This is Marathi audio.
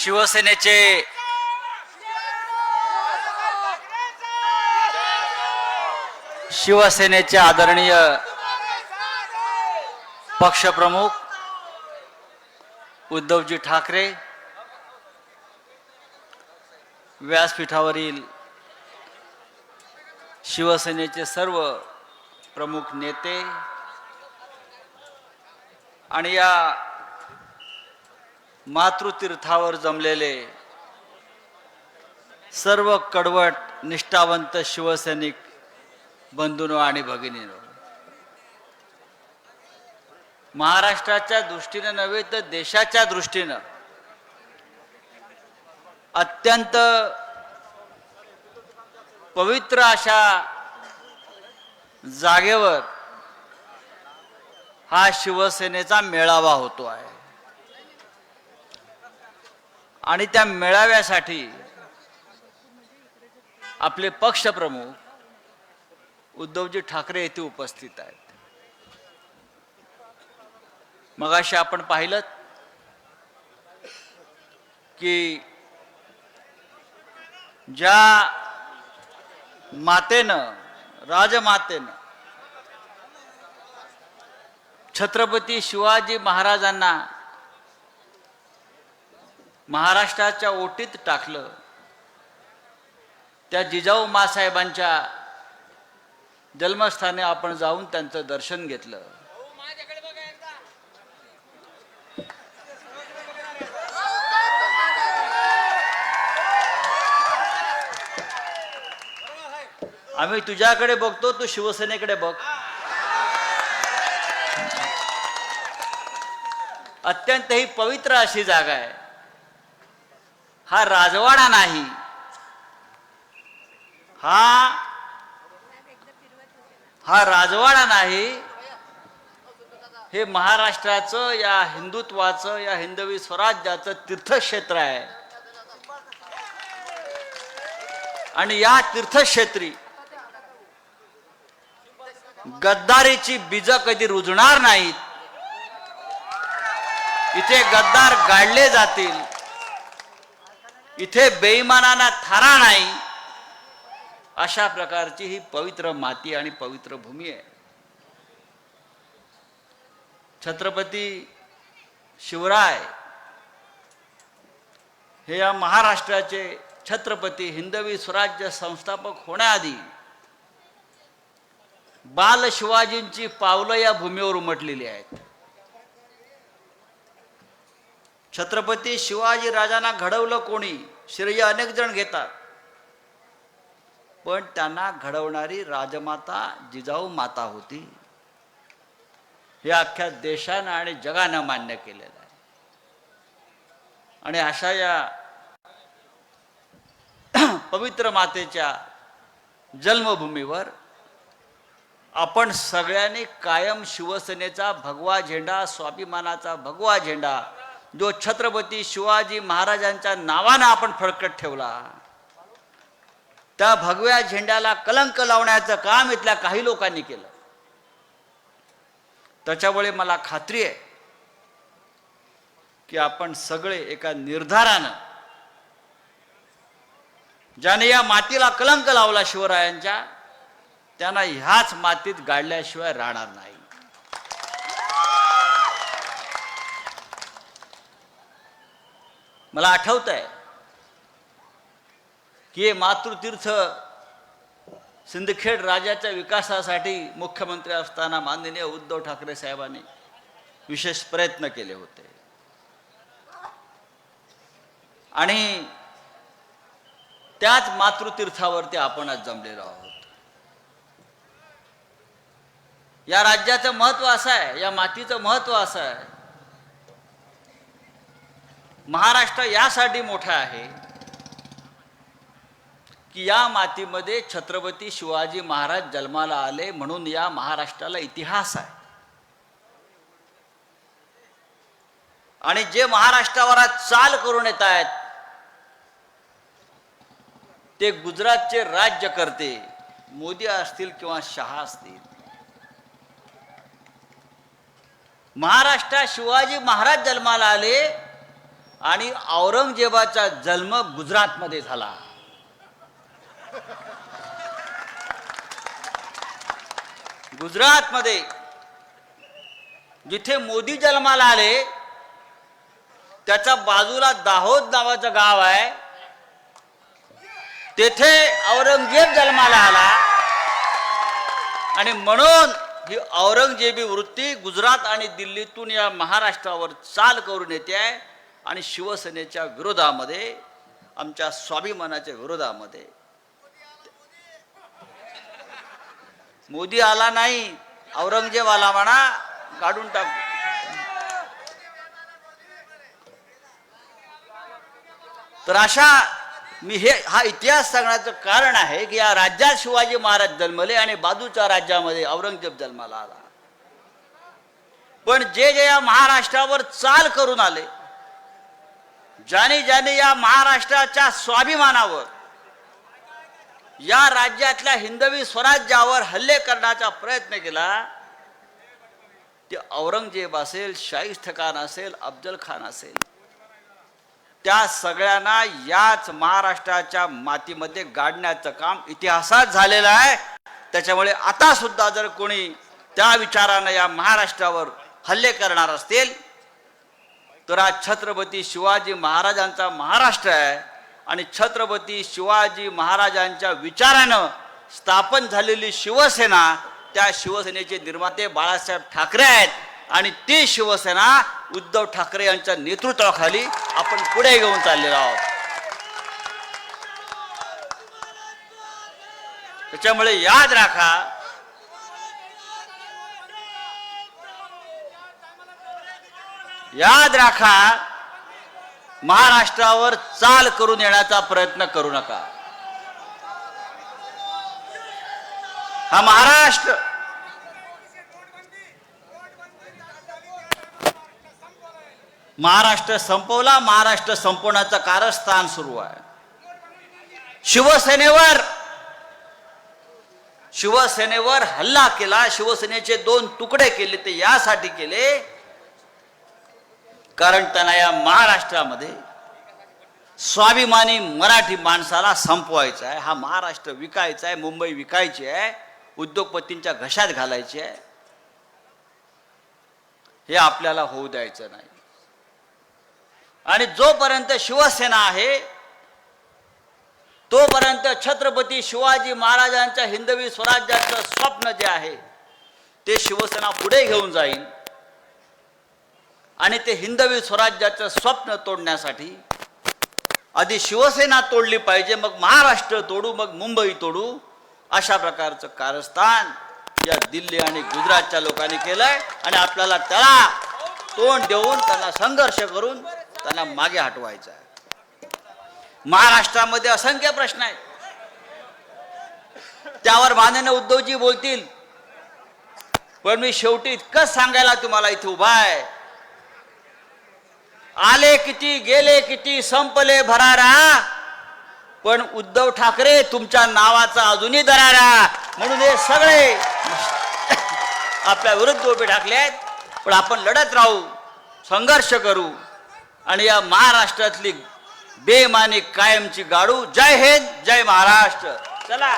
शिवसेनेचे आदरणीय पक्षप्रमुख उद्धवजी ठाकरे, व्यासपीठावरील शिवसेनेचे सर्व प्रमुख नेते आणि या मातृतीर्थावर जमलेले सर्व कडवट निष्ठावंत शिवसैनिक बंधूंनो आणि भगिनींनो, महाराष्ट्राच्या दृष्टीने नव्हे तर देशाच्या दृष्टीने अत्यंत पवित्र अशा जागेवर हा शिवसेनेचा मेळावा होतो आहे आणि त्या मेळाव्यासाठी आपले पक्षप्रमुख उद्धवजी ठाकरे येथे उपस्थित आहेत. मगाशी आपण पाहिलं की ज्या मातेनं, राजमातेनं छत्रपती शिवाजी महाराजांना महाराष्ट्राच्या ओटीत टाकलं, त्या जिजाऊ मासाहेबांच्या जन्मस्थानी आपण जाऊन त्यांचं दर्शन घेतलं. आम्ही तुझ्याकडे बघतो, तू शिवसेनेकडे बघ. अत्यंत ही पवित्र अशी जागा आहे. हा राजवाडा नाही, हा राजवाडा नाही, हे महाराष्ट्राचं, या हिंदुत्वाचं, या हिंदवी स्वराज्याचं तीर्थक्षेत्र आहे. आणि या तीर्थक्षेत्री गद्दारीची बीज कधी रुजणार नाहीत. इथे गद्दार गाडले जातील, इथे बेईमानांना थारा नाही. अशा प्रकारची ही पवित्र माती आणि पवित्र भूमी आहे. छत्रपती शिवराय हे या महाराष्ट्राचे छत्रपती, हिंदवी स्वराज्य संस्थापक होण्याआधी बाल शिवाजींची पावलं या भूमीवर उमटलेली आहेत. छत्रपती शिवाजी राजांना घडवलं कोणी, श्रेय अनेक जण घेतात, पण त्यांना घडवणारी राजमाता जिजाऊ माता होती. हे अख्ख्या देशानं आणि जगानं मान्य केलेलं आहे. आणि अशा या पवित्र मातेच्या जन्मभूमीवर आपण सगळ्यांनी कायम शिवसेनेचा भगवा झेंडा, स्वाभिमानाचा भगवा झेंडा, जो छत्रपती शिवाजी महाराजांच्या नावानं आपण फडकत ठेवला, त्या भगव्या झेंड्याला कलंक लावण्याचं काम इथल्या काही लोकांनी केलं. त्याच्यामुळे मला खात्री आहे की आपण सगळे एका निर्धारानं, ज्याने या मातीला कलंक लावला शिवरायांच्या, त्यांना ह्याच मातीत गाडल्याशिवाय राहणार नाही. मला आठवतंय की हे मातृतीर्थ सिंदखेड राजाच्या विकासासाठी मुख्यमंत्री असताना माननीय उद्धव ठाकरे साहेबांनी विशेष प्रयत्न केले होते. आणि त्याच मातृतीर्थावरती आपण आज जमलेलो आहोत. या राज्याचं महत्व असं आहे, या मातीचं महत्व असं आहे. महाराष्ट्र यासाठी मोठा आहे की या मातीमध्ये छत्रपती शिवाजी महाराज जन्माला आले, म्हणून या महाराष्ट्राला इतिहास आहे. आणि जे महाराष्ट्रावर आज चाल करून येत आहेत ते गुजरातचे राज्यकर्ते, मोदी असतील किंवा शहा असतील, महाराष्ट्रात शिवाजी महाराज जन्माला आले आणि औरंगजेबाचा जन्म गुजरातमध्ये झाला. गुजरातमध्ये जिथे मोदी जन्माला आले त्याच्या बाजूला दाहोद नावाचं गाव आहे, तेथे औरंगजेब जन्माला आला. आणि म्हणून ही औरंगजेबी वृत्ती गुजरात आणि दिल्लीतून या महाराष्ट्रावर चाल करून येते आहे. आणि शिवसेनेच्या विरोधामध्ये, आमच्या स्वाभिमानाच्या विरोधामध्ये. मोदी आला नाही, औरंगजेब आला म्हणा, काढून टाक. तर अशा मी हा इतिहास सांगण्याचं कारण आहे की या राज्यात शिवाजी महाराज जन्मले आणि बाजूच्या राज्यामध्ये औरंगजेब जन्माला आला. पण जे जे या महाराष्ट्रावर चाल करून आले, ज्याने ज्याने या महाराष्ट्राच्या स्वाभिमानावर, या राज्यातल्या हिंदवी स्वराज्यावर हल्ले करण्याचा प्रयत्न केला, ते औरंगजेब असेल, शाहिस्ते खान असेल, अफजल खान असेल, त्या सगळ्यांना याच महाराष्ट्राच्या मातीमध्ये गाडण्याचं काम इतिहासात झालेलं आहे. त्याच्यामुळे आता सुद्धा जर कोणी त्या विचारानं या महाराष्ट्रावर हल्ले करणार असतील तर हा छत्रपती शिवाजी महाराजांचा महाराष्ट्र आहे. आणि छत्रपती शिवाजी महाराजांच्या विचारानं स्थापन झालेली शिवसेना, त्या शिवसेनेचे निर्माते बाळासाहेब ठाकरे आहेत. आणि ती शिवसेना उद्धव ठाकरे यांच्या नेतृत्वाखाली आपण पुढे घेऊन चाललेलो आहोत. त्याच्यामुळे याद राखा, महाराष्ट्रावर चाल करून येण्याचा प्रयत्न करू नका. हा महाराष्ट्र संपवला, महाराष्ट्र संपवण्याचं कारस्थान सुरू आहे. शिवसेनेवर हल्ला केला, शिवसेनेचे 2 तुकडे केले. ते यासाठी केले कारण त्यांना या महाराष्ट्रामध्ये स्वाभिमानी मराठी माणसाला संपवायचं आहे. हा महाराष्ट्र विकायचा आहे, मुंबई विकायची आहे, उद्योगपतींच्या घशात घालायची आहे. हे आपल्याला होऊ द्यायचं नाही. आणि जोपर्यंत शिवसेना आहे तोपर्यंत छत्रपती शिवाजी महाराजांच्या हिंदवी स्वराज्याचं स्वप्न जे आहे ते शिवसेना पुढे घेऊन जाईल. आणि ते हिंदवी स्वराज्याचं स्वप्न तोडण्यासाठी आधी शिवसेना तोडली पाहिजे, मग महाराष्ट्र तोडू, मग मुंबई तोडू. अशा प्रकारचं कारस्थान या दिल्ली आणि गुजरातच्या लोकांनी केलंय. आणि आपल्याला त्याला तोंड देऊन, त्यांना संघर्ष करून त्यांना मागे हटवायचं आहे. महाराष्ट्रामध्ये असंख्य प्रश्न आहेत, त्यावर माननीय उद्धवजी बोलतील. पण मी शेवटी इतकंच सांगायला तुम्हाला इथे उभा आहे, आले किती गेले किती संपले भरारा, पण उद्धव ठाकरे तुमच्या नावाचा अजूनही दरारा. म्हणून हे सगळे आपल्या विरुद्ध उभे ठाकले आहेत. पण आपण लढत राहू, संघर्ष करू आणि या महाराष्ट्रातली बेमानी कायमची गाडू. जय हिंद, जय महाराष्ट्र. चला.